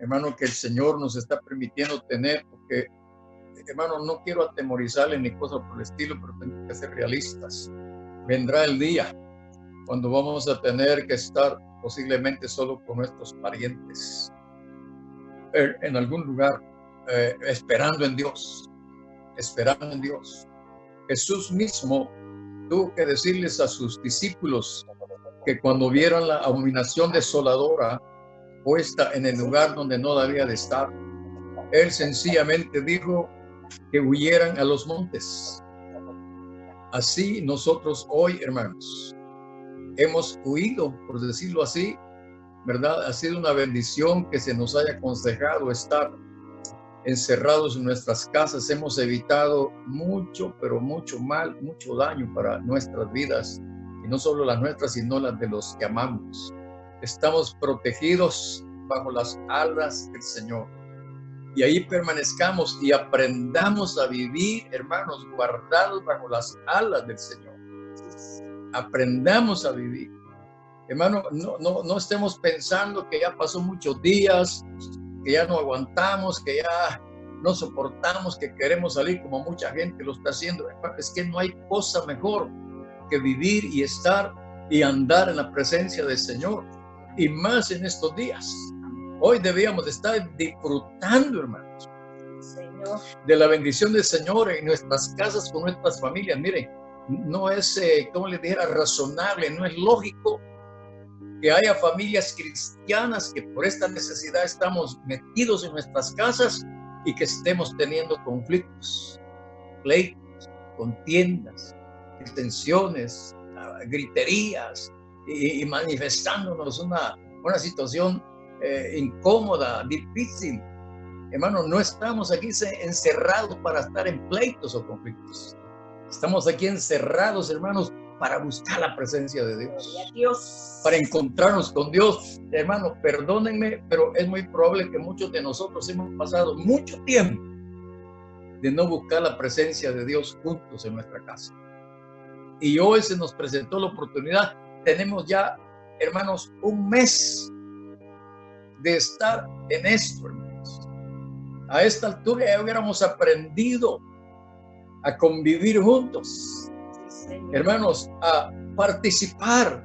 hermano, que el Señor nos está permitiendo tener, porque, hermano, no quiero atemorizarle ni cosas por el estilo, pero tenemos que ser realistas. Vendrá el día cuando vamos a tener que estar posiblemente solo con nuestros parientes en algún lugar, esperando en Dios, esperando en Dios. Jesús mismo tuvo que decirles a sus discípulos que cuando vieron la abominación desoladora puesta en el lugar donde no debía de estar, él sencillamente dijo que huyeran a los montes. Así nosotros hoy, hermanos, hemos huido, por decirlo así, ¿verdad? Ha sido una bendición que se nos haya aconsejado estar encerrados en nuestras casas. Hemos evitado mucho, pero mucho mal, mucho daño para nuestras vidas, y no solo las nuestras, sino las de los que amamos. Estamos protegidos bajo las alas del Señor, y ahí permanezcamos y aprendamos a vivir, hermanos, guardados bajo las alas del Señor. Aprendamos a vivir, hermano. No estemos pensando que ya pasó muchos días, que ya no aguantamos, que ya no soportamos, que queremos salir como mucha gente lo está haciendo. Es que no hay cosa mejor que vivir y estar y andar en la presencia del Señor, y más en estos días. Hoy debíamos estar disfrutando, hermanos, Señor, de la bendición del Señor en nuestras casas, con nuestras familias. Miren, no es, como les dijera, razonable, no es lógico que haya familias cristianas que por esta necesidad estamos metidos en nuestras casas y que estemos teniendo conflictos, pleitos, contiendas, extensiones, griterías, y manifestándonos una situación incómoda, difícil. Hermano, no estamos aquí encerrados para estar en pleitos o conflictos. Estamos aquí encerrados, hermanos, para buscar la presencia de Dios, para encontrarnos con Dios. Hermano, perdónenme, pero es muy probable que muchos de nosotros hemos pasado mucho tiempo de no buscar la presencia de Dios juntos en nuestra casa. Y hoy se nos presentó la oportunidad. Tenemos ya, hermanos, un mes de estar en esto, hermanos. A esta altura ya hubiéramos aprendido a convivir juntos, hermanos, a participar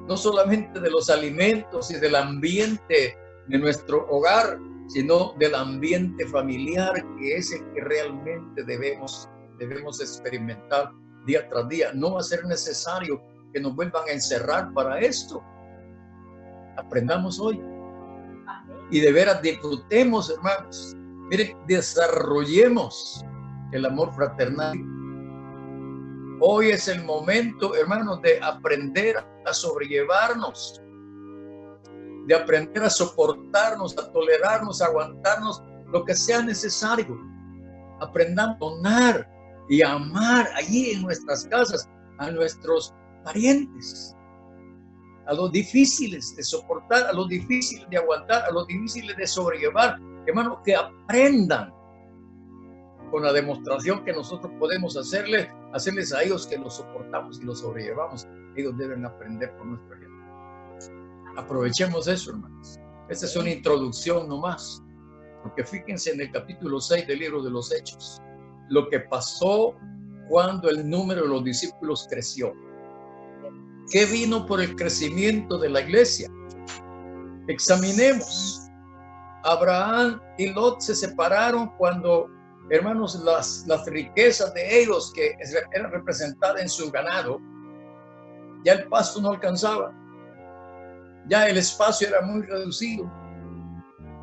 no solamente de los alimentos y del ambiente de nuestro hogar, sino del ambiente familiar, que es el que realmente debemos experimentar día tras día. No va a ser necesario que nos vuelvan a encerrar para esto. Aprendamos hoy y de veras disfrutemos, hermanos. Miren, desarrollemos el amor fraternal. Hoy es el momento, hermanos, de aprender a sobrellevarnos, de aprender a soportarnos, a tolerarnos, a aguantarnos lo que sea necesario. Aprendamos a donar y a amar allí en nuestras casas a nuestros parientes, a los difíciles de soportar, a los difíciles de aguantar, a los difíciles de sobrellevar. Hermanos, que aprendan con la demostración que nosotros podemos hacerles a ellos, que los soportamos y los sobrellevamos. Ellos deben aprender con nuestra gente. Aprovechemos eso, hermanos. Esta es una introducción nomás, porque fíjense en el capítulo 6 del libro de los Hechos, lo que pasó cuando el número de los discípulos creció. ¿Qué vino por el crecimiento de la iglesia? Examinemos. Abraham y Lot se separaron cuando, hermanos, las riquezas de ellos, que eran representadas en su ganado, ya el pasto no alcanzaba, ya el espacio era muy reducido.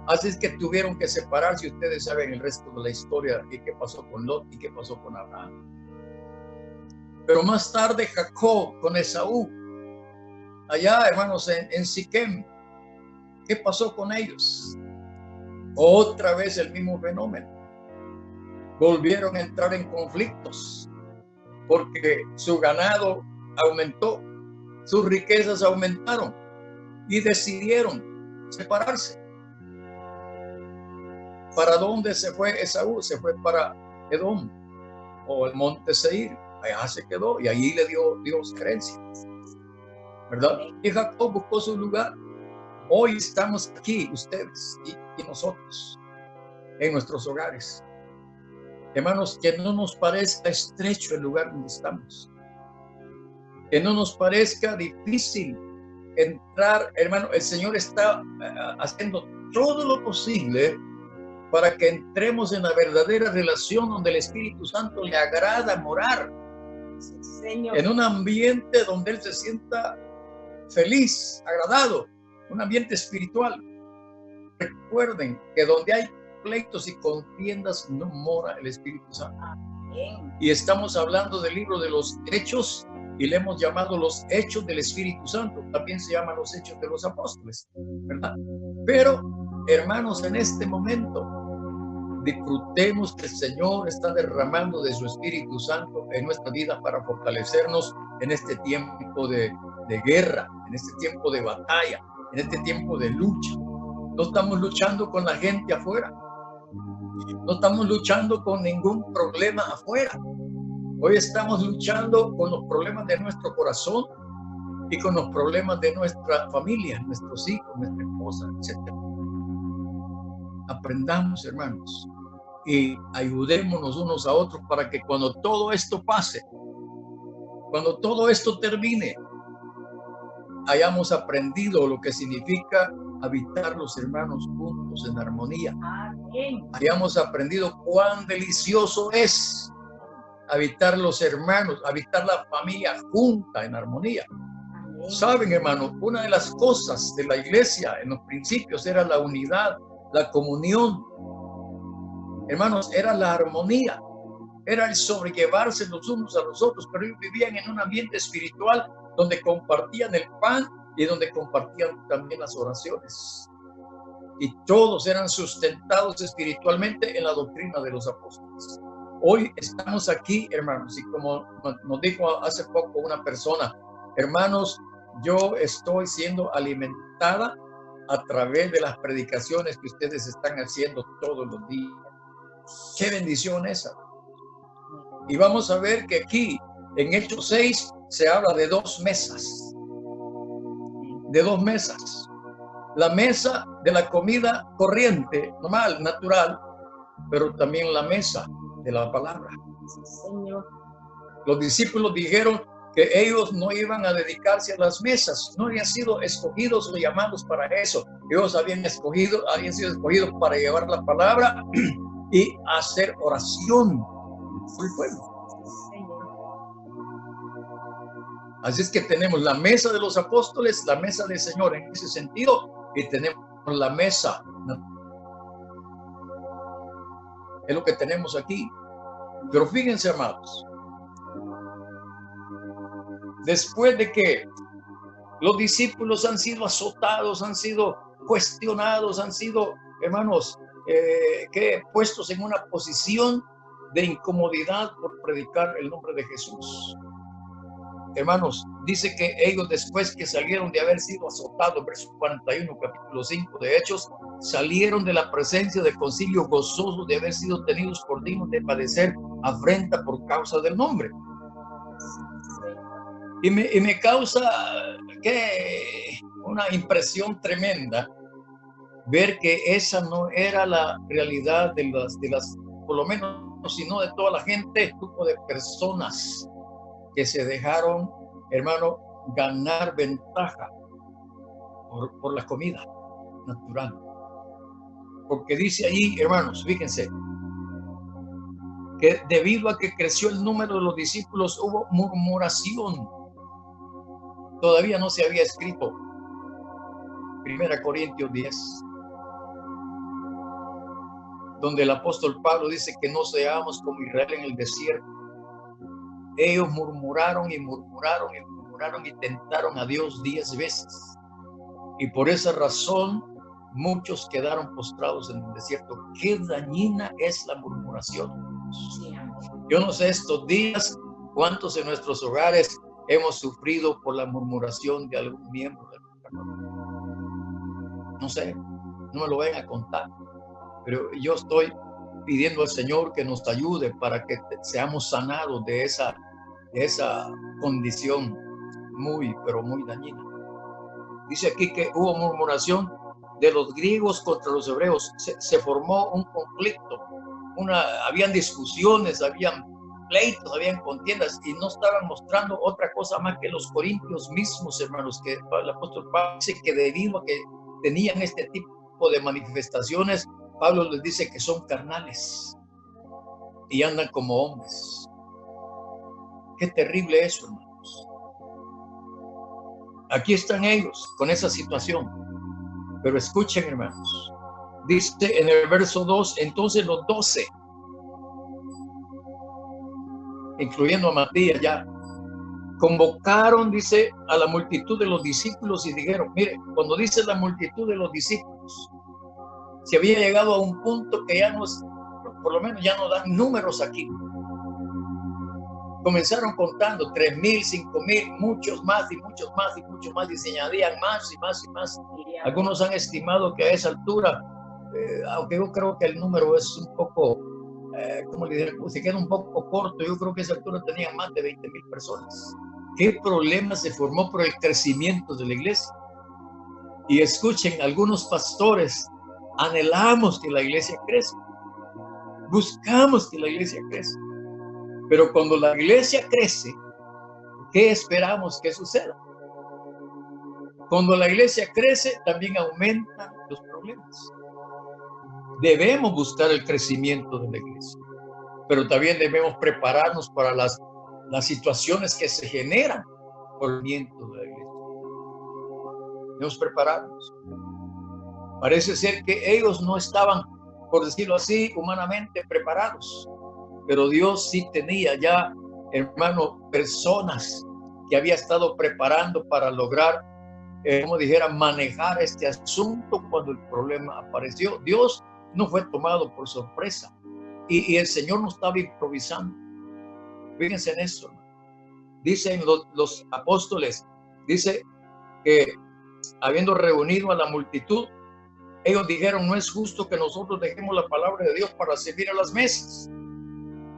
Así es que tuvieron que separarse. Ustedes saben el resto de la historia y qué pasó con Lot y qué pasó con Abraham. Pero más tarde Jacob con Esaú, allá, hermanos, en Siquem, ¿qué pasó con ellos? Otra vez el mismo fenómeno. Volvieron a entrar en conflictos porque su ganado aumentó, sus riquezas aumentaron y decidieron separarse. ¿Para dónde se fue Esaú? Se fue para Edom o el monte Seir. Allá se quedó y allí le dio Dios herencia, ¿verdad? Y Jacob buscó su lugar Hoy estamos aquí, ustedes y nosotros, en nuestros hogares. Hermanos, que no nos parezca estrecho el lugar donde estamos. Que no nos parezca difícil entrar, hermano. El Señor está haciendo todo lo posible para que entremos en la verdadera relación donde el Espíritu Santo le agrada morar. Sí, Señor. En un ambiente donde Él se sienta feliz, agradado, un ambiente espiritual. Recuerden que donde hay pleitos y contiendas no mora el Espíritu Santo. Amén. Y estamos hablando del libro de los Hechos y le hemos llamado los Hechos del Espíritu Santo. También se llaman los Hechos de los Apóstoles, ¿verdad? Pero, hermanos, en este momento disfrutemos que el Señor está derramando de su Espíritu Santo en nuestra vida para fortalecernos en este tiempo de guerra, en este tiempo de batalla, en este tiempo de lucha. No estamos luchando con la gente afuera. No estamos luchando con ningún problema afuera. Hoy estamos luchando con los problemas de nuestro corazón y con los problemas de nuestra familia, nuestros hijos, nuestra esposa, etc. Aprendamos, hermanos, y ayudémonos unos a otros para que cuando todo esto pase, cuando todo esto termine, hayamos aprendido lo que significa habitar los hermanos juntos en armonía. Amén. Hayamos aprendido cuán delicioso es habitar los hermanos, habitar la familia junta en armonía. Amén. Saben, hermanos, una de las cosas de la iglesia en los principios era la unidad, la comunión. Hermanos, era la armonía, era el sobrellevarse los unos a los otros, pero ellos vivían en un ambiente espiritual donde compartían el pan y donde compartían también las oraciones. Y todos eran sustentados espiritualmente en la doctrina de los apóstoles. Hoy estamos aquí, hermanos, y como nos dijo hace poco una persona, hermanos, yo estoy siendo alimentada a través de las predicaciones que ustedes están haciendo todos los días. ¡Qué bendición esa! Y vamos a ver que aquí, en Hechos 6, se habla de dos mesas. De dos mesas. La mesa de la comida corriente, normal, natural, pero también la mesa de la palabra. Sí, Señor. Los discípulos dijeron que ellos no iban a dedicarse a las mesas, no habían sido escogidos o llamados para eso. Ellos habían sido escogidos para llevar la palabra y hacer oración por el pueblo. Así es que tenemos la mesa de los apóstoles, la mesa del Señor en ese sentido, y tenemos la mesa. Es lo que tenemos aquí. Pero fíjense, amados, después de que los discípulos han sido azotados, han sido cuestionados, han sido, hermanos, puestos en una posición de incomodidad por predicar el nombre de Jesús. Hermanos, dice que ellos después que salieron de haber sido azotados, verso 41, capítulo 5 de Hechos, salieron de la presencia del concilio gozosos de haber sido tenidos por dignos de padecer afrenta por causa del nombre. Y me causa una impresión tremenda ver que esa no era la realidad de las, por lo menos, sino de toda la gente, grupo de personas que se dejaron, hermano, ganar ventaja por la comida natural. Porque dice ahí, hermanos, fíjense, que debido a que creció el número de los discípulos, hubo murmuración. Todavía no se había escrito 1 Corintios 10, donde el apóstol Pablo dice que no seamos como Israel en el desierto. Ellos murmuraron y murmuraron y murmuraron y tentaron a Dios 10 veces. Y por esa razón muchos quedaron postrados en el desierto. Qué dañina es la murmuración. Yo no sé estos días cuántos en nuestros hogares hemos sufrido por la murmuración de algún miembro de nuestra familia. No sé, no me lo vayan a contar. Pero yo estoy pidiendo al Señor que nos ayude para que seamos sanados de esa condición muy, pero muy dañina. Dice aquí que hubo murmuración de los griegos contra los hebreos. Se formó un conflicto, habían discusiones, habían pleitos, habían contiendas, y no estaban mostrando otra cosa más que los corintios mismos, hermanos, que el apóstol Pablo dice que debido a que tenían este tipo de manifestaciones, Pablo les dice que son carnales y andan como hombres. Qué terrible eso, hermanos. Aquí están ellos con esa situación. Pero escuchen, hermanos. Dice en el verso 2, entonces los 12, incluyendo a Matías ya, convocaron, dice, a la multitud de los discípulos y dijeron, mire, cuando dice la multitud de los discípulos, se había llegado a un punto que ya no es, por lo menos ya no dan números aquí. Comenzaron contando 3,000, 5,000, muchos más y muchos más y muchos más, y se añadían más y más y más. Algunos han estimado que a esa altura, aunque yo creo que el número es un poco, ¿cómo le diré? Se queda un poco corto. Yo creo que a esa altura tenían más de 20,000 personas. ¿Qué problema se formó por el crecimiento de la iglesia? Y escuchen, algunos pastores anhelamos que la iglesia crezca, buscamos que la iglesia crezca. Pero cuando la iglesia crece, ¿qué esperamos que suceda? Cuando la iglesia crece, también aumentan los problemas. Debemos buscar el crecimiento de la iglesia, pero también debemos prepararnos para las situaciones que se generan por el crecimiento de la iglesia. Debemos prepararnos. Parece ser que ellos no estaban, por decirlo así, humanamente preparados. Pero Dios sí tenía ya, hermano, personas que había estado preparando para lograr, como dijera, manejar este asunto cuando el problema apareció. Dios no fue tomado por sorpresa y el Señor no estaba improvisando. Fíjense en eso. Dicen los apóstoles, dice que habiendo reunido a la multitud, ellos dijeron, no es justo que nosotros dejemos la palabra de Dios para servir a las mesas.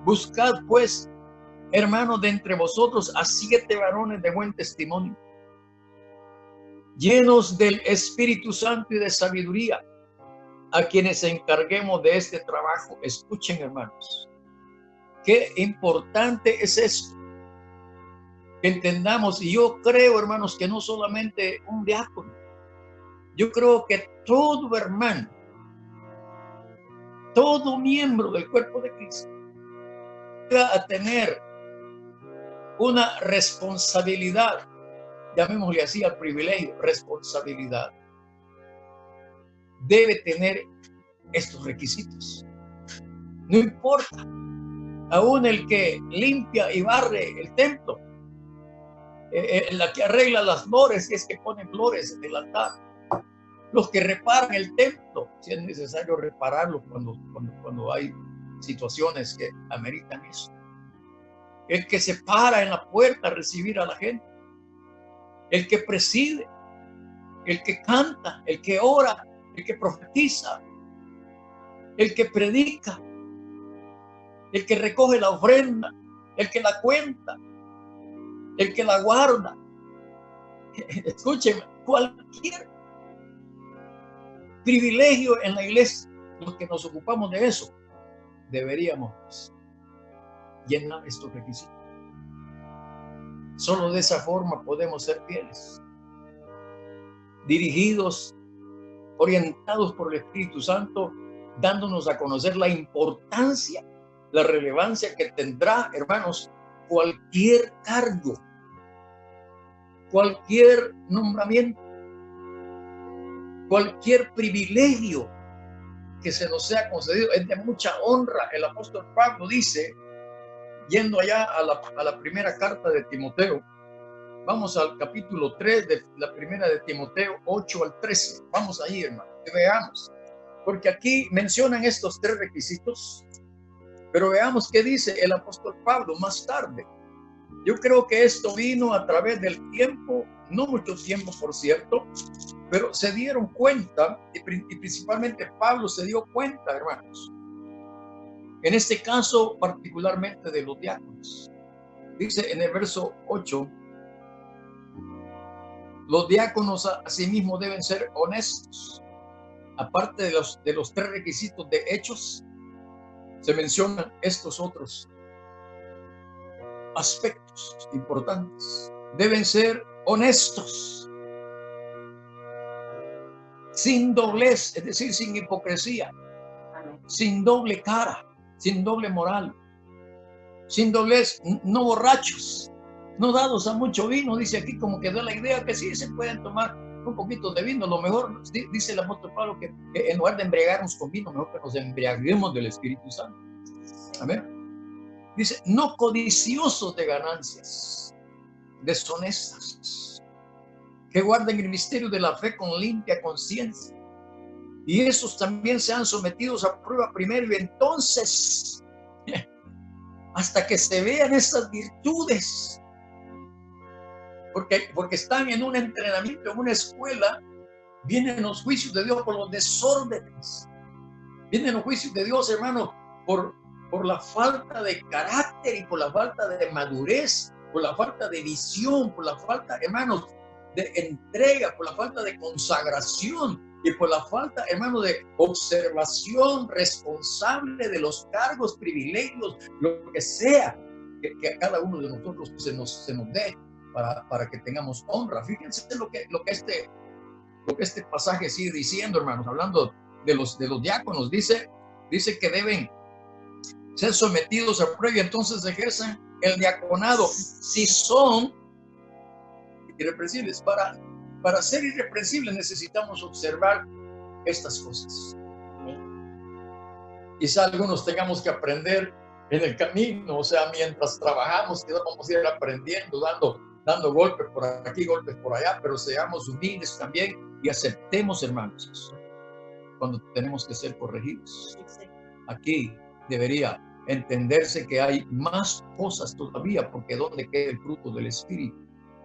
Buscad pues, hermanos, de entre vosotros a 7 varones de buen testimonio, llenos del Espíritu Santo y de sabiduría, a quienes encarguemos de este trabajo. Escuchen, hermanos, qué importante es esto, que entendamos. Y yo creo, hermanos, que no solamente un diácono, yo creo que todo hermano, todo miembro del cuerpo de Cristo, a tener una responsabilidad, llamémosle así al privilegio, responsabilidad, debe tener estos requisitos. No importa, aún el que limpia y barre el templo, la que arregla las flores, si es que ponen flores en el altar, los que reparan el templo, si es necesario repararlo cuando hay situaciones que ameritan eso. El que se para en la puerta a recibir a la gente, el que preside, el que canta, el que ora, el que profetiza, el que predica, el que recoge la ofrenda, el que la cuenta, el que la guarda. Escúcheme, cualquier privilegio en la iglesia, los que nos ocupamos de eso, deberíamos llenar estos requisitos. Solo de esa forma podemos ser fieles, dirigidos, orientados por el Espíritu Santo, dándonos a conocer la importancia, la relevancia que tendrá, hermanos, cualquier cargo, cualquier nombramiento, cualquier privilegio que se nos sea concedido. Es de mucha honra. El apóstol Pablo dice, yendo allá a la primera carta de Timoteo, vamos al capítulo 3 de la primera de Timoteo, 8 al 13. Vamos ahí, hermano, que veamos. Porque aquí mencionan estos 3 requisitos, pero veamos qué dice el apóstol Pablo más tarde. Yo creo que esto vino a través del tiempo, no mucho tiempo, por cierto, pero se dieron cuenta, y principalmente Pablo se dio cuenta, hermanos, en este caso particularmente de los diáconos. Dice en el verso 8, Los diáconos asimismo deben ser honestos. Aparte de los 3 requisitos de Hechos, se mencionan estos otros aspectos importantes. Deben ser honestos, sin doblez, es decir, sin hipocresía, sin doble cara, sin doble moral, sin doblez, no borrachos, no dados a mucho vino. Dice aquí como que da la idea que sí se pueden tomar un poquito de vino. Lo mejor, dice el apóstol Pablo, que en lugar de embriagarnos con vino, mejor que nos embriaguemos del Espíritu Santo. Amén. Dice, no codiciosos de ganancias, deshonestas, que guarden el misterio de la fe con limpia conciencia. Y esos también sean sometidos a prueba primero, y entonces, hasta que se vean esas virtudes, porque están en un entrenamiento, en una escuela, vienen los juicios de Dios por los desórdenes, vienen los juicios de Dios, hermano, por la falta de carácter y por la falta de madurez, por la falta de visión, por la falta, hermanos, de entrega, por la falta de consagración y por la falta, hermano, de observación responsable de los cargos, privilegios, lo que sea que a cada uno de nosotros se nos dé para que tengamos honra. Fíjense lo que este pasaje sigue diciendo, hermanos, hablando de los diáconos. Dice que deben ser sometidos a prueba y entonces ejerzan el diaconado si son irreprensibles. Para ser irreprensibles necesitamos observar estas cosas. Quizá algunos tengamos que aprender en el camino, o sea, mientras trabajamos, que vamos a ir aprendiendo, dando golpes por aquí, golpes por allá, pero seamos humildes también y aceptemos, hermanos, cuando tenemos que ser corregidos. Aquí debería entenderse que hay más cosas todavía, porque ¿dónde queda el fruto del Espíritu?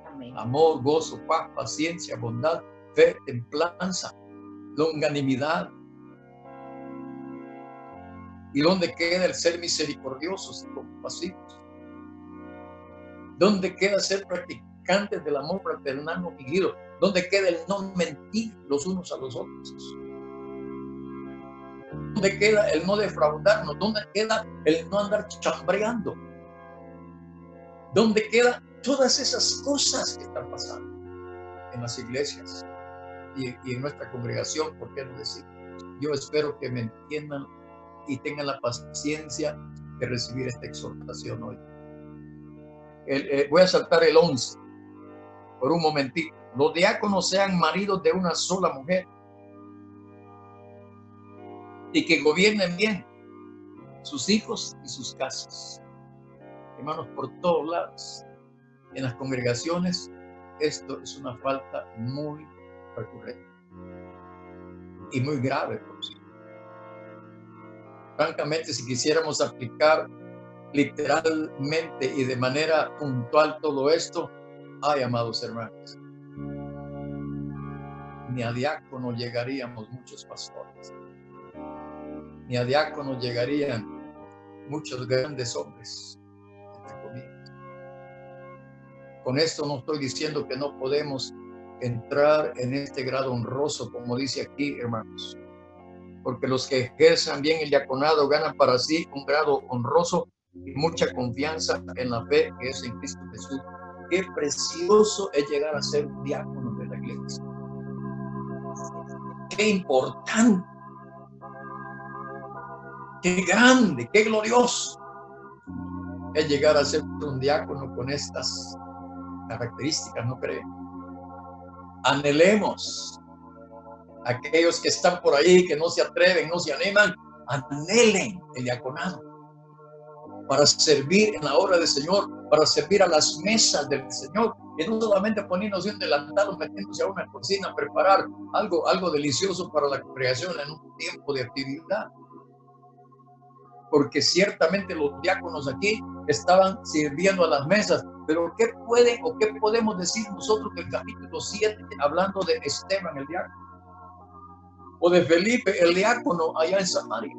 Amén. Amor, gozo, paz, paciencia, bondad, fe, templanza, longanimidad. ¿Y dónde queda el ser misericordiosos y compasivos? ¿Dónde queda ser practicantes del amor fraternal no fingido? ¿Dónde queda el no mentir los unos a los otros? ¿Dónde queda el no defraudarnos? ¿Dónde queda el no andar chambreando? ¿Dónde queda todas esas cosas que están pasando en las iglesias y en nuestra congregación? ¿Por qué no decir? Yo espero que me entiendan y tengan la paciencia de recibir esta exhortación hoy. Voy a saltar el 11 por un momentito. Los diáconos sean maridos de una sola mujer y que gobiernen bien sus hijos y sus casas. Hermanos, por todos lados, en las congregaciones, esto es una falta muy recurrente y muy grave, por cierto. Francamente, si quisiéramos aplicar literalmente y de manera puntual todo esto, ay, amados hermanos, ni a diácono llegaríamos muchos pastores, ni a diácono llegarían muchos grandes hombres, entre comillas. Con esto no estoy diciendo que no podemos entrar en este grado honroso, como dice aquí, hermanos, porque los que ejerzan bien el diaconado ganan para sí un grado honroso y mucha confianza en la fe que es en Cristo Jesús. Qué precioso es llegar a ser un diácono de la iglesia. Qué importante, qué grande, qué glorioso es llegar a ser un diácono con estas características, ¿no creen? Anhelemos. Aquellos que están por ahí, que no se atreven, no se animan, anhelen el diaconado para servir en la obra del Señor, para servir a las mesas del Señor, y no solamente poniéndose un delantal o metiéndose a una cocina a preparar algo delicioso para la congregación en un tiempo de actividad. Porque ciertamente los diáconos aquí estaban sirviendo a las mesas, pero ¿qué puede o qué podemos decir nosotros del capítulo 7, hablando de Esteban el diácono? O de Felipe el diácono allá en Samaria.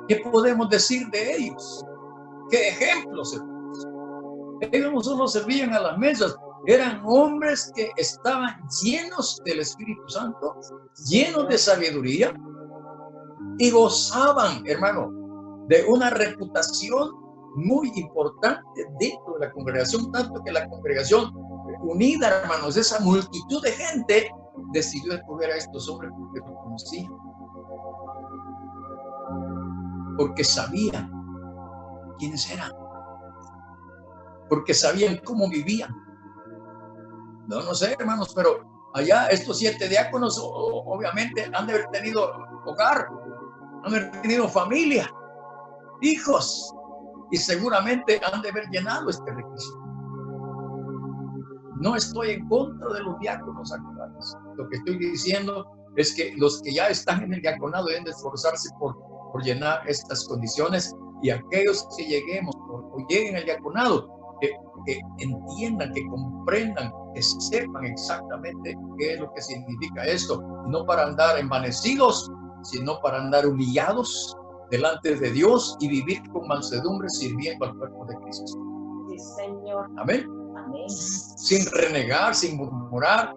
¿Qué podemos decir de ellos? ¿Qué ejemplos? Ellos no solo servían a las mesas, Eran hombres que estaban llenos del Espíritu Santo, llenos de sabiduría y gozaban, hermano, de una reputación muy importante dentro de la congregación, tanto que la congregación unida, hermanos, esa multitud de gente decidió escoger a estos hombres porque los conocían, porque sabían quiénes eran, porque sabían cómo vivían. No sé, hermanos, pero allá estos 7 diáconos obviamente han de haber tenido hogar, han de haber tenido familia, hijos, y seguramente han de haber llenado este requisito. No estoy en contra de los diáconos actuales. Lo que estoy diciendo es que los que ya están en el diaconado deben de esforzarse por llenar estas condiciones, y aquellos que lleguemos o lleguen al diaconado, que entiendan, que comprendan, que sepan exactamente qué es lo que significa esto, y no para andar envanecidos, sino para andar humillados delante de Dios y vivir con mansedumbre sirviendo al cuerpo de Cristo. Sí, Señor. Amén. Amén. Sin renegar, sin murmurar,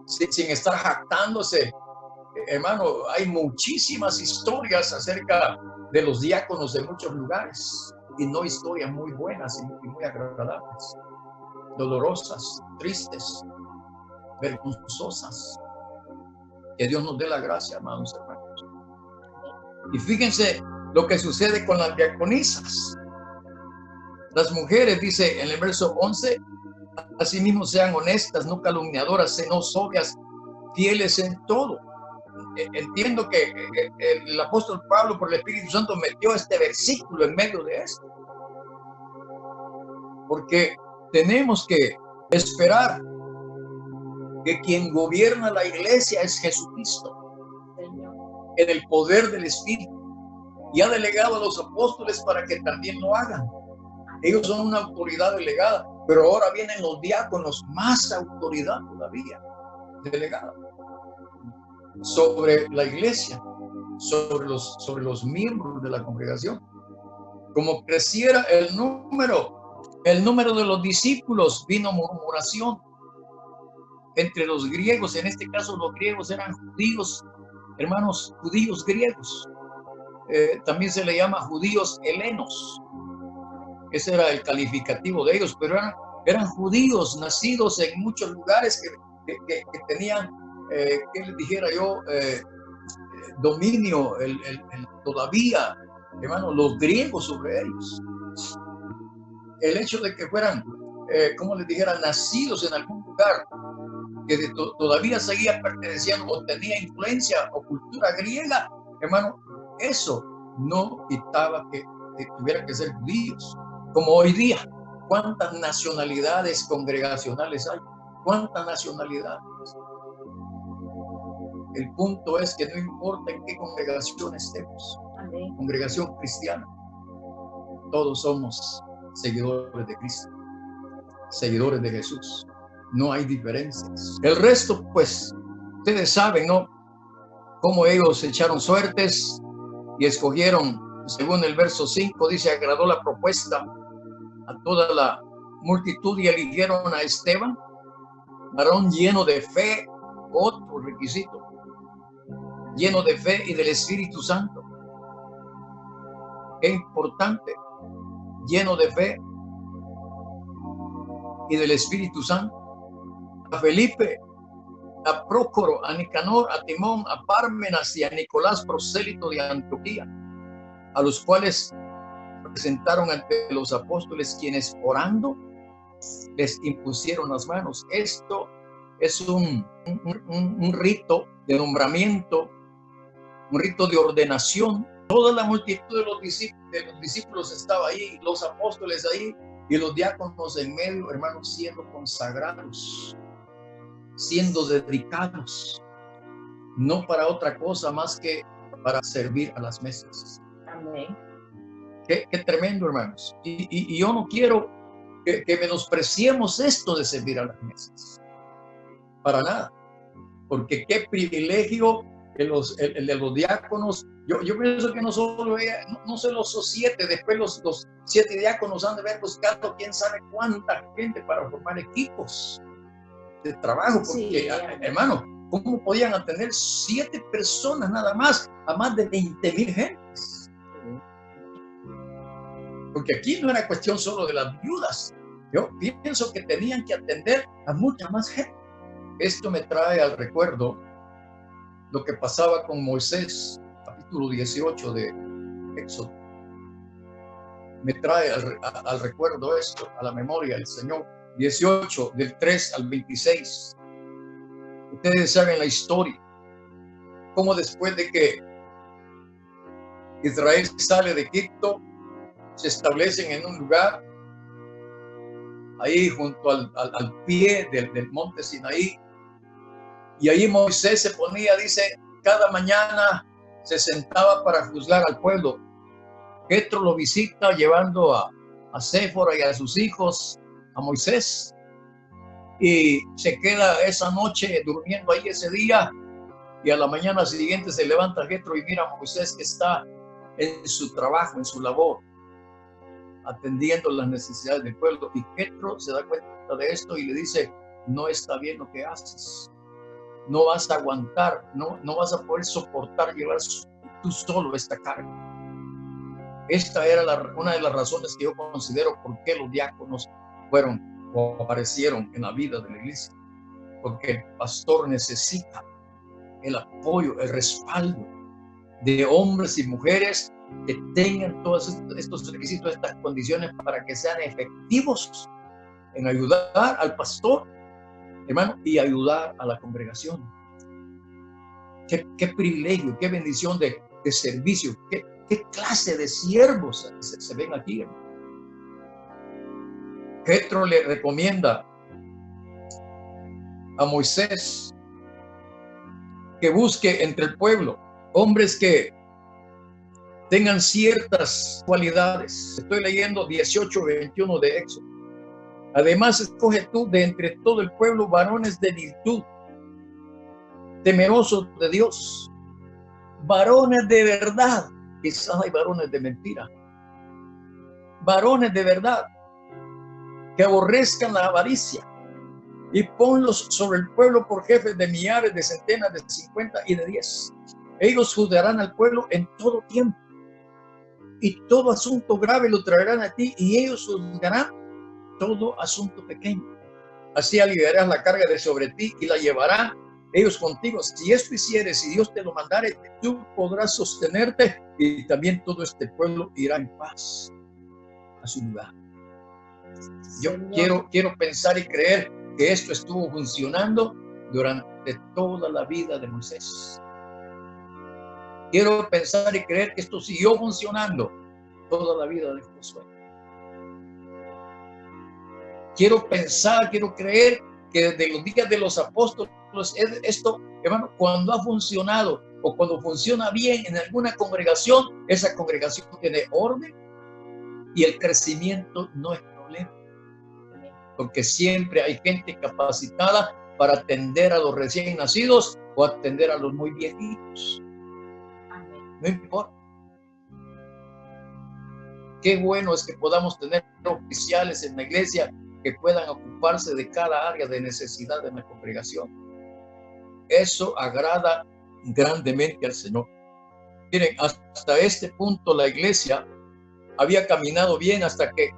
sin estar jactándose. Hermano, hay muchísimas historias acerca de los diáconos de muchos lugares, y no historias muy buenas y muy agradables, dolorosas, tristes, vergonzosas. Que Dios nos dé la gracia, amados hermanos. Y fíjense lo que sucede con las diaconisas. Las mujeres, dice en el verso 11, asimismo sean honestas, no calumniadoras, no sobrias, fieles en todo. Entiendo que el apóstol Pablo, por el Espíritu Santo, metió este versículo en medio de esto, porque tenemos que esperar que quien gobierna la iglesia es Jesucristo, en el poder del Espíritu, y ha delegado a los apóstoles para que también lo hagan. Ellos son una autoridad delegada, pero ahora vienen los diáconos, más autoridad todavía delegada sobre la iglesia, sobre los miembros de la congregación. Como creciera el número de los discípulos, vino murmuración entre los griegos. En este caso los griegos eran judíos, hermanos, judíos griegos. También se le llama judíos helenos. Ese era el calificativo de ellos, pero eran judíos nacidos en muchos lugares que tenían, que les dijera yo, dominio todavía, hermano, los griegos sobre ellos. El hecho de que fueran, como les dijera, nacidos en algún lugar que todavía seguía perteneciendo o tenía influencia o cultura griega, hermano, eso no quitaba que tuviera que ser judíos. Como hoy día, ¿cuántas nacionalidades congregacionales hay? ¿Cuántas nacionalidades? El punto es que no importa en qué congregación estemos, Amén. Congregación cristiana, todos somos seguidores de Cristo, seguidores de Jesús. No hay diferencias. El resto, pues, ustedes saben, ¿no? Cómo ellos echaron suertes y escogieron, según el verso 5, dice, agradó la propuesta a toda la multitud y eligieron a Esteban, varón lleno de fe, otro requisito, lleno de fe y del Espíritu Santo. Qué importante, lleno de fe y del Espíritu Santo. A Felipe, a Prócoro, a Nicanor, a Timón, a Pármenas y a Nicolás, prosélito de Antioquía, a los cuales presentaron ante los apóstoles, quienes orando les impusieron las manos. Esto es un rito de nombramiento, un rito de ordenación. Toda la multitud de los discípulos estaba ahí, los apóstoles ahí y los diáconos en medio, hermanos, siendo consagrados, siendo dedicados, no para otra cosa más que para servir a las mesas. Amén. Qué tremendo, hermanos. Y yo no quiero que menospreciemos esto de servir a las mesas. Para nada. Porque qué privilegio el de los diáconos. Yo pienso que no solo esos 7, después los 7 diáconos han de haber buscado quién sabe cuánta gente para formar equipos de trabajo, porque, Sí, hermano, ¿cómo podían atender 7 personas nada más a más de 20,000 gentes? Porque aquí no era cuestión solo de las viudas. Yo pienso que tenían que atender a mucha más gente. Esto me trae al recuerdo lo que pasaba con Moisés, capítulo 18 de Éxodo. Me trae al recuerdo esto, a la memoria del Señor. 18, del 3 al 26. Ustedes saben la historia. Cómo después de que Israel sale de Egipto, se establecen en un lugar, ahí junto al pie del monte Sinaí. Y ahí Moisés se ponía, dice, cada mañana se sentaba para juzgar al pueblo. Jetro lo visita llevando a Séfora y a sus hijos a Moisés. Y se queda esa noche durmiendo ahí ese día. Y a la mañana siguiente se levanta Jetro y mira a Moisés que está en su trabajo, en su labor, atendiendo las necesidades del pueblo. Y Jetro se da cuenta de esto y le dice, no está bien lo que haces. No vas a aguantar, no vas a poder soportar llevar tú solo esta carga. Esta era una de las razones que yo considero por qué los diáconos fueron o aparecieron en la vida de la iglesia. Porque el pastor necesita el apoyo, el respaldo de hombres y mujeres que tengan todos estos requisitos, estas condiciones para que sean efectivos en ayudar al pastor, hermano, y ayudar a la congregación. Qué privilegio, qué bendición de servicio, qué clase de siervos se ven aquí, hermano. Jetro le recomienda a Moisés que busque entre el pueblo hombres que tengan ciertas cualidades. Estoy leyendo 18:21 de Éxodo. Además, escoge tú de entre todo el pueblo varones de virtud, temerosos de Dios, varones de verdad. Quizás hay varones de mentira. Varones de verdad, que aborrezcan la avaricia, y ponlos sobre el pueblo por jefes de millares, de centenas, de 50 y de 10. Ellos juzgarán al pueblo en todo tiempo, y todo asunto grave lo traerán a ti, y ellos juzgarán todo asunto pequeño. Así aliviarás la carga de sobre ti y la llevarán ellos contigo. Si esto hicieres, si Dios te lo mandare, tú podrás sostenerte, y también todo este pueblo irá en paz a su lugar. Yo quiero pensar y creer que esto estuvo funcionando durante toda la vida de Moisés. Quiero pensar y creer que esto siguió funcionando toda la vida de Josué. Quiero pensar, quiero creer que desde los días de los apóstoles, esto, hermano, cuando ha funcionado o cuando funciona bien en alguna congregación, esa congregación tiene orden y el crecimiento no es problema. Porque siempre hay gente capacitada para atender a los recién nacidos o atender a los muy viejitos. No importa. Qué bueno es que podamos tener oficiales en la iglesia que puedan ocuparse de cada área de necesidad de la congregación. Eso agrada grandemente al Señor. Miren, hasta este punto la iglesia había caminado bien hasta que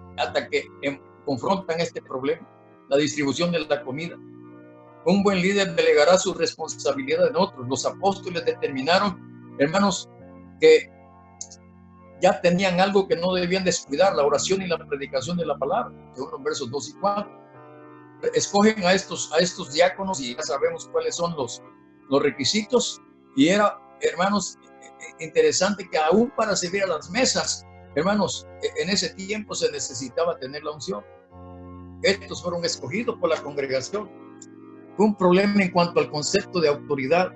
confrontan este problema, la distribución de la comida. Un buen líder delegará su responsabilidad en otros. Los apóstoles determinaron, hermanos, que ya tenían algo que no debían descuidar, la oración y la predicación de la palabra, según los versos 2 y 4. Escogen a estos diáconos y ya sabemos cuáles son los requisitos. Y era, hermanos, interesante que aún para servir a las mesas, hermanos, en ese tiempo se necesitaba tener la unción. Estos fueron escogidos por la congregación. Fue un problema en cuanto al concepto de autoridad.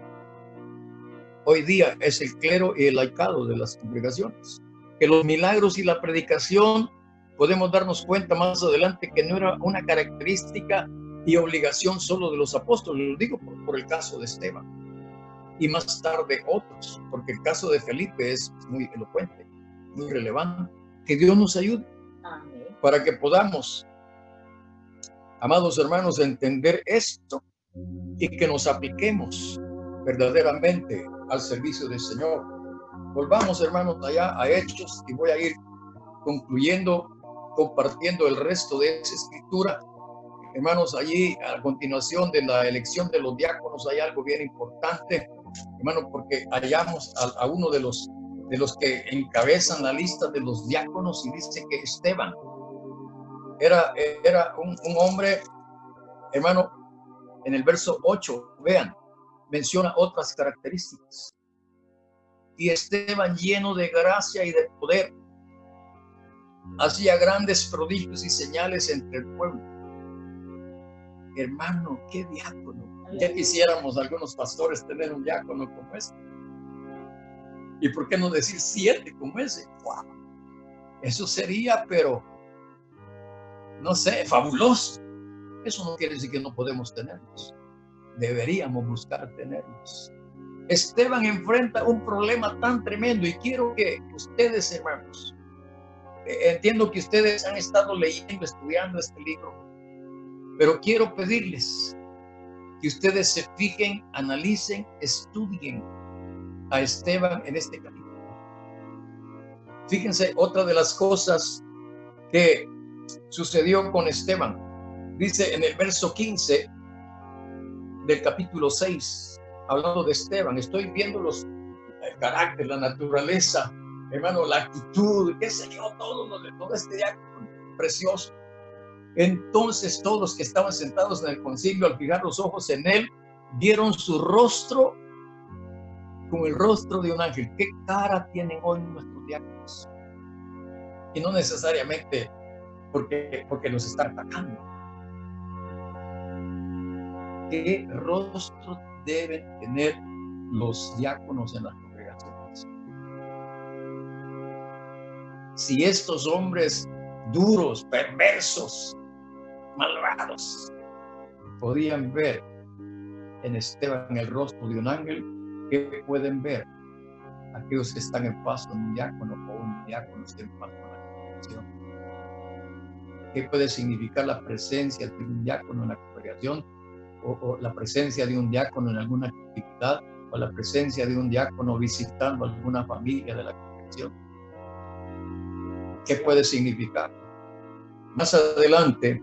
Hoy día es el clero y el laicado de las congregaciones. Que los milagros y la predicación, podemos darnos cuenta más adelante que no era una característica y obligación solo de los apóstoles. Lo digo por el caso de Esteban. Y más tarde otros, porque el caso de Felipe es muy elocuente, muy relevante. Que Dios nos ayude para que podamos Amados hermanos, entender esto y que nos apliquemos verdaderamente al servicio del Señor. Volvamos, hermanos, allá a Hechos, y voy a ir concluyendo, compartiendo el resto de esa escritura. Hermanos, allí a continuación de la elección de los diáconos hay algo bien importante, hermano, porque hallamos a uno de los que encabezan la lista de los diáconos, y dice que Esteban era un hombre, hermano. En el verso 8, vean, menciona otras características. Y Esteban, lleno de gracia y de poder, hacía grandes prodigios y señales entre el pueblo. Hermano, qué diácono. Ya quisiéramos algunos pastores tener un diácono como este. ¿Y por qué no decir 7 como ese? ¡Wow! Eso sería, pero no sé, fabuloso. Eso no quiere decir que no podemos tenerlos. Deberíamos buscar tenerlos. Esteban enfrenta un problema tan tremendo, y quiero que ustedes, hermanos, entiendo que ustedes han estado leyendo, estudiando este libro, pero quiero pedirles que ustedes se fijen, analicen, estudien a Esteban en este capítulo. Fíjense otra de las cosas que sucedió con Esteban. Dice en el verso 15 del capítulo 6, hablando de Esteban, estoy viendo el carácter, la naturaleza, hermano, la actitud, qué sé yo, todo este diácono precioso. Entonces todos los que estaban sentados en el concilio, al fijar los ojos en él, vieron su rostro como el rostro de un ángel. ¿Qué cara tienen hoy nuestros diáconos? Y no necesariamente porque nos están atacando. ¿Qué rostro deben tener los diáconos en las congregaciones? Si estos hombres duros, perversos, malvados, podían ver en Esteban el rostro de un ángel, ¿qué pueden ver aquellos que están en paz con un diácono, o un diácono esté en paz con la congregación? ¿Qué puede significar la presencia de un diácono en la congregación, o la presencia de un diácono en alguna actividad, o la presencia de un diácono visitando a alguna familia de la congregación? ¿Qué puede significar? Más adelante,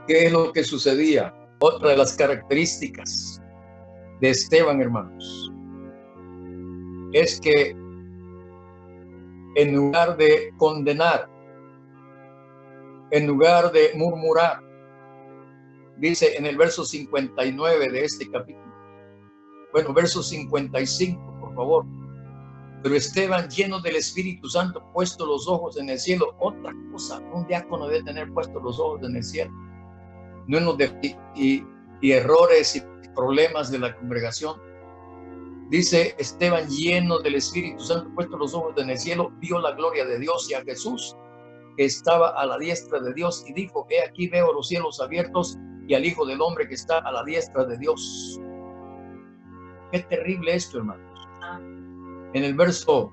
¿qué es lo que sucedía? Otra de las características de Esteban, hermanos, es que en lugar de condenar, en lugar de murmurar, dice en el verso 59 de este capítulo, bueno, verso 55, por favor. Pero Esteban, lleno del Espíritu Santo, puesto los ojos en el cielo. Otra cosa, un diácono debe tener puestos los ojos en el cielo, no en los y errores y problemas de la congregación. Dice Esteban, lleno del Espíritu Santo, puesto los ojos en el cielo, vio la gloria de Dios y a Jesús, que estaba a la diestra de Dios, y dijo: he aquí veo los cielos abiertos y al Hijo del Hombre que está a la diestra de Dios. Qué terrible esto, hermanos. En el verso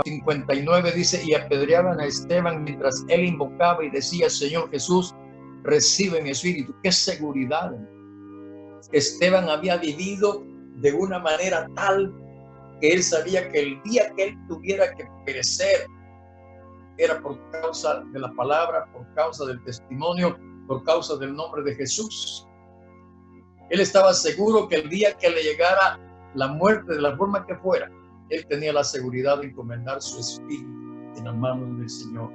59 dice: y apedreaban a Esteban mientras él invocaba y decía: Señor Jesús, recibe mi espíritu. Qué seguridad. Esteban había vivido de una manera tal que él sabía que el día que él tuviera que perecer era por causa de la palabra, por causa del testimonio, por causa del nombre de Jesús. Él estaba seguro que el día que le llegara la muerte, de la forma que fuera, él tenía la seguridad de encomendar su espíritu en las manos del Señor.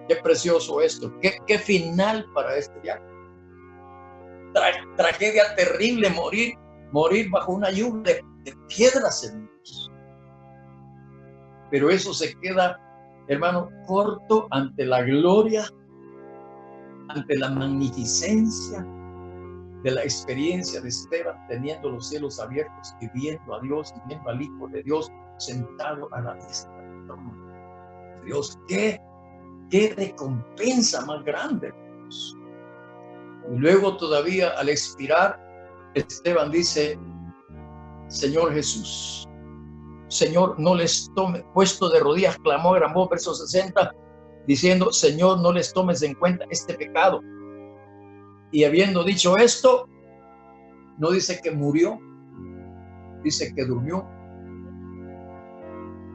Qué precioso esto. Qué final para este diácono. Tragedia terrible, morir bajo una lluvia de piedras, hermanos. Pero eso se queda, hermano, corto ante la gloria, ante la magnificencia de la experiencia de Esteban, teniendo los cielos abiertos y viendo a Dios, y viendo al Hijo de Dios sentado a la diestra del trono de Dios. Qué recompensa más grande, hermanos. Y luego todavía al expirar, Esteban dice: Señor Jesús, Señor, no les tome. Puesto de rodillas, clamó a gran voz, verso 60, diciendo, Señor, no les tomes en cuenta este pecado. Y habiendo dicho esto, no dice que murió, dice que durmió.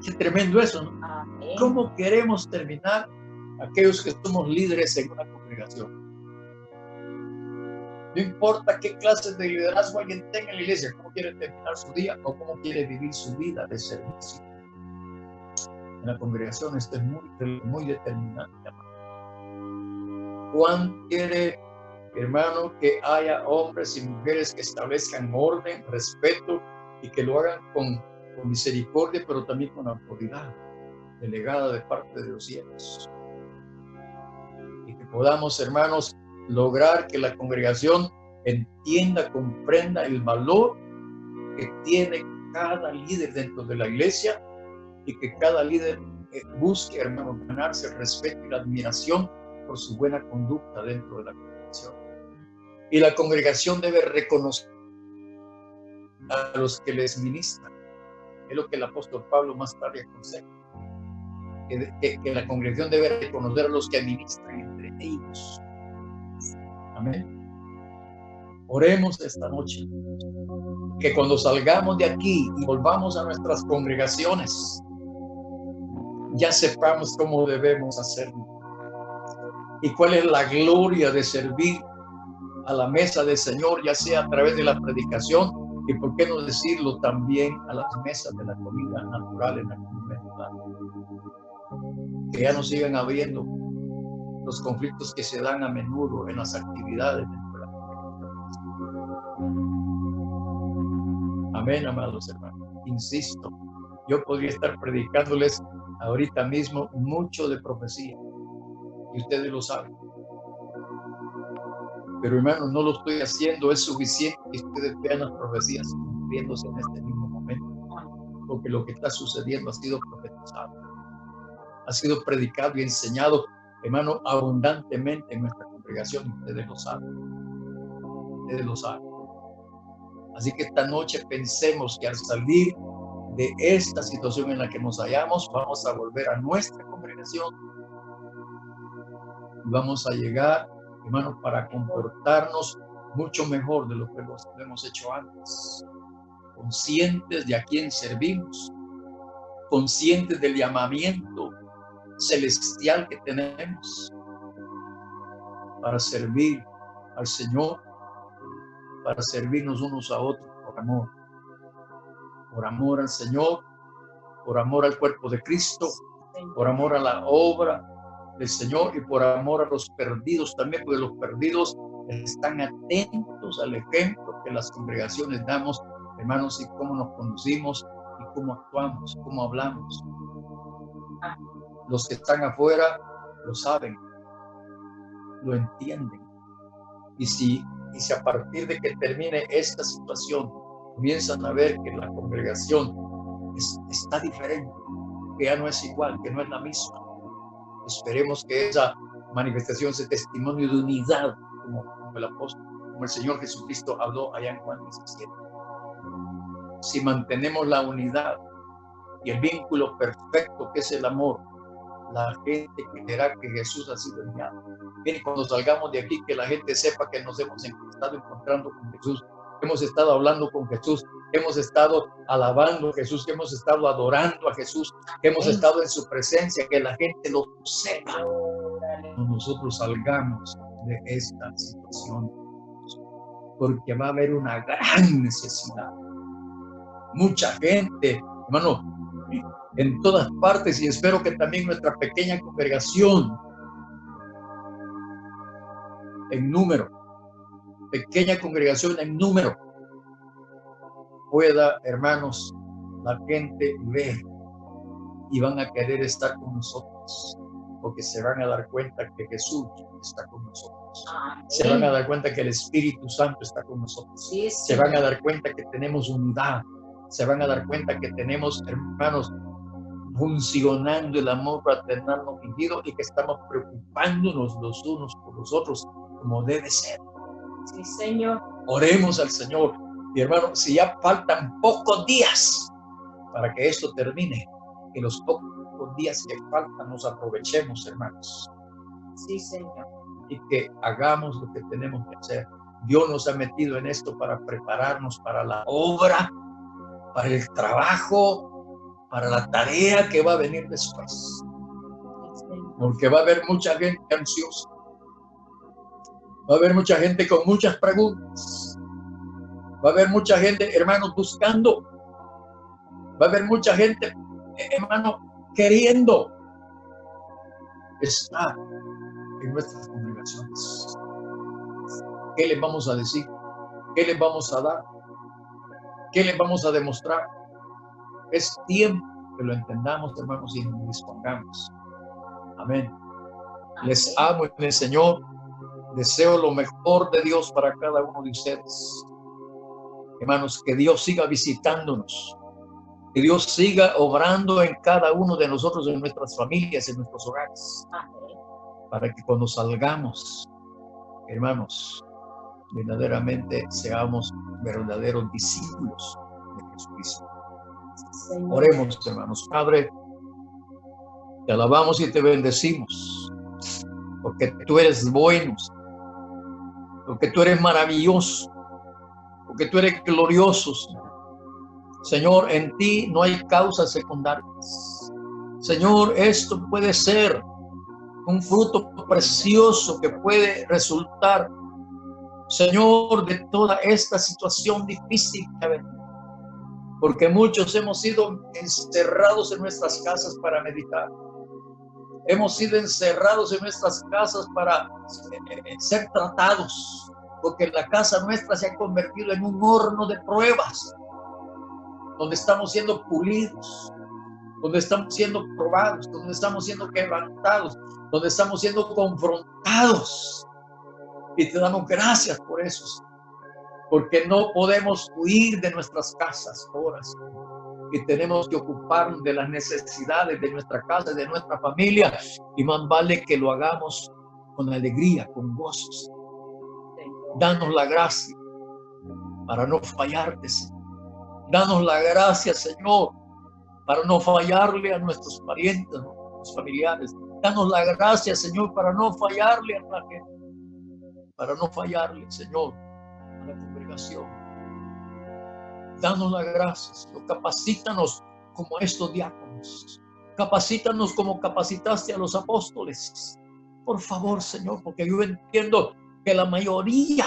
Qué tremendo eso, ¿no? Amén. ¿Cómo queremos terminar aquellos que somos líderes en una congregación? No importa qué clases de liderazgo alguien tenga en la iglesia, cómo quiere terminar su día o cómo quiere vivir su vida de servicio. En la congregación esto es muy determinante. ¿Cuán quiere, hermano, que haya hombres y mujeres que establezcan orden, respeto y que lo hagan con misericordia, pero también con autoridad delegada de parte de los cielos? Y que podamos, hermanos, lograr que la congregación entienda, comprenda el valor que tiene cada líder dentro de la iglesia y que cada líder busque, hermano, ganarse el respeto y la admiración por su buena conducta dentro de la congregación. Y la congregación debe reconocer a los que les ministran. Es lo que el apóstol Pablo más tarde aconseja. Que la congregación debe reconocer a los que administran entre ellos. Amén. Oremos esta noche. Que cuando salgamos de aquí y volvamos a nuestras congregaciones, ya sepamos cómo debemos hacerlo. Y cuál es la gloria de servir a la mesa del Señor, ya sea a través de la predicación y, por qué no decirlo, también a las mesas de la comida natural en la comunidad. Que ya no sigan habiendo los conflictos que se dan a menudo en las actividades dentro de la comunidad. Amén, amados hermanos. Insisto, yo podría estar predicándoles ahorita mismo mucho de profecía y ustedes lo saben. Pero hermanos, no lo estoy haciendo, es suficiente que ustedes vean las profecías cumpliéndose en este mismo momento, porque lo que está sucediendo ha sido profetizado, ha sido predicado y enseñado, hermano, abundantemente en nuestra congregación, y ustedes lo saben. Ustedes lo saben. Así que esta noche pensemos que al salir de esta situación en la que nos hallamos, vamos a volver a nuestra congregación y vamos a llegar, hermanos, para comportarnos mucho mejor de lo que lo hemos hecho antes, conscientes de a quién servimos, conscientes del llamamiento celestial que tenemos para servir al Señor, para servirnos unos a otros por amor al Señor, por amor al cuerpo de Cristo, por amor a la obra del Señor y por amor a los perdidos también, porque los perdidos están atentos al ejemplo que las congregaciones damos, hermanos, y cómo nos conducimos y cómo actuamos, cómo hablamos. Los que están afuera lo saben, lo entienden. Y si a partir de que termine esta situación comienzan a ver que la congregación está diferente, que ya no es igual, que no es la misma, esperemos que esa manifestación sea testimonio de unidad, como el apóstol, como el Señor Jesucristo habló allá en Juan 17. Si mantenemos la unidad y el vínculo perfecto que es el amor, la gente creerá que Jesús ha sido enviado. Bien, cuando salgamos de aquí, que la gente sepa que nos hemos estado encontrando con Jesús, hemos estado hablando con Jesús, hemos estado alabando a Jesús, que hemos estado adorando a Jesús, que hemos estado en su presencia, que la gente lo sepa. Cuando nosotros salgamos de esta situación, porque va a haber una gran necesidad. Mucha gente, hermano, en todas partes, y espero que también nuestra pequeña congregación en número, pequeña congregación en número, pueda, hermanos, la gente ver y van a querer estar con nosotros, porque se van a dar cuenta que Jesús está con nosotros. Se van a dar cuenta que el Espíritu Santo está con nosotros. Se van a dar cuenta que tenemos unidad. Se van a dar cuenta que tenemos, hermanos, funcionando el amor fraternal no fingido y que estamos preocupándonos los unos por los otros como debe ser. Sí, Señor. Oremos al Señor. Y hermano, si ya faltan pocos días para que esto termine, que los pocos pocos días que faltan los aprovechemos, hermanos, Sí, Señor. y que hagamos lo que tenemos que hacer. Dios nos ha metido en esto para prepararnos para la obra, para el trabajo, para la tarea que va a venir después. Sí, Señor. Porque va a haber mucha gente ansiosa. Va a haber mucha gente con muchas preguntas. Va a haber mucha gente, hermanos, buscando. Va a haber mucha gente, hermano, queriendo estar en nuestras congregaciones. ¿Qué les vamos a decir? ¿Qué les vamos a dar? ¿Qué les vamos a demostrar? Es tiempo que lo entendamos, hermanos, y nos dispongamos. Amén. Les amo en el Señor. Deseo lo mejor de Dios para cada uno de ustedes. Hermanos, que Dios siga visitándonos. Que Dios siga obrando en cada uno de nosotros, en nuestras familias, en nuestros hogares. Para que cuando salgamos, hermanos, verdaderamente seamos verdaderos discípulos de Jesucristo. Señor. Oremos, hermanos. Padre, te alabamos y te bendecimos, porque tú eres bueno, porque tú eres maravilloso, porque tú eres glorioso, Señor. Señor, en ti no hay causas secundarias. Señor, esto puede ser un fruto precioso que puede resultar, Señor, de toda esta situación difícil que ha venido. Porque muchos hemos sido encerrados en nuestras casas para meditar. Hemos sido encerrados en nuestras casas para ser tratados. Porque la casa nuestra se ha convertido en un horno de pruebas, donde estamos siendo pulidos, donde estamos siendo probados, donde estamos siendo quebrantados, donde estamos siendo confrontados. Y te damos gracias por eso, porque no podemos huir de nuestras casas ahora, y tenemos que ocuparnos de las necesidades de nuestra casa, de nuestra familia, y más vale que lo hagamos con alegría, con gozo. Danos la gracia para no fallarte, Señor. Danos la gracia, Señor, para no fallarle a nuestros parientes, a nuestros familiares. Danos la gracia, Señor, para no fallarle a la gente, para no fallarle, Señor, a la congregación. Danos la gracia, Señor. Capacítanos como estos diáconos. Capacítanos como capacitaste a los apóstoles. Por favor, Señor, porque yo entiendo que la mayoría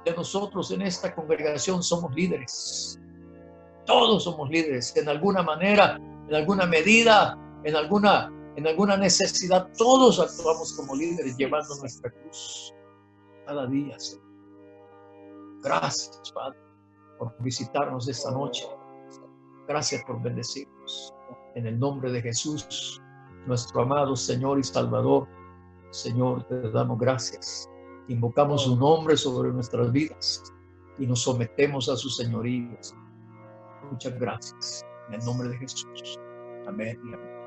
de nosotros en esta congregación somos líderes. Todos somos líderes en alguna manera, en alguna medida, en alguna necesidad. Todos actuamos como líderes llevando nuestra cruz cada día, Señor. Gracias, Padre, por visitarnos esta noche. Gracias por bendecirnos. En el nombre de Jesús, nuestro amado Señor y Salvador, Señor, te damos gracias. Invocamos su nombre sobre nuestras vidas y nos sometemos a su señorío. Muchas gracias. En el nombre de Jesús. Amén y amén.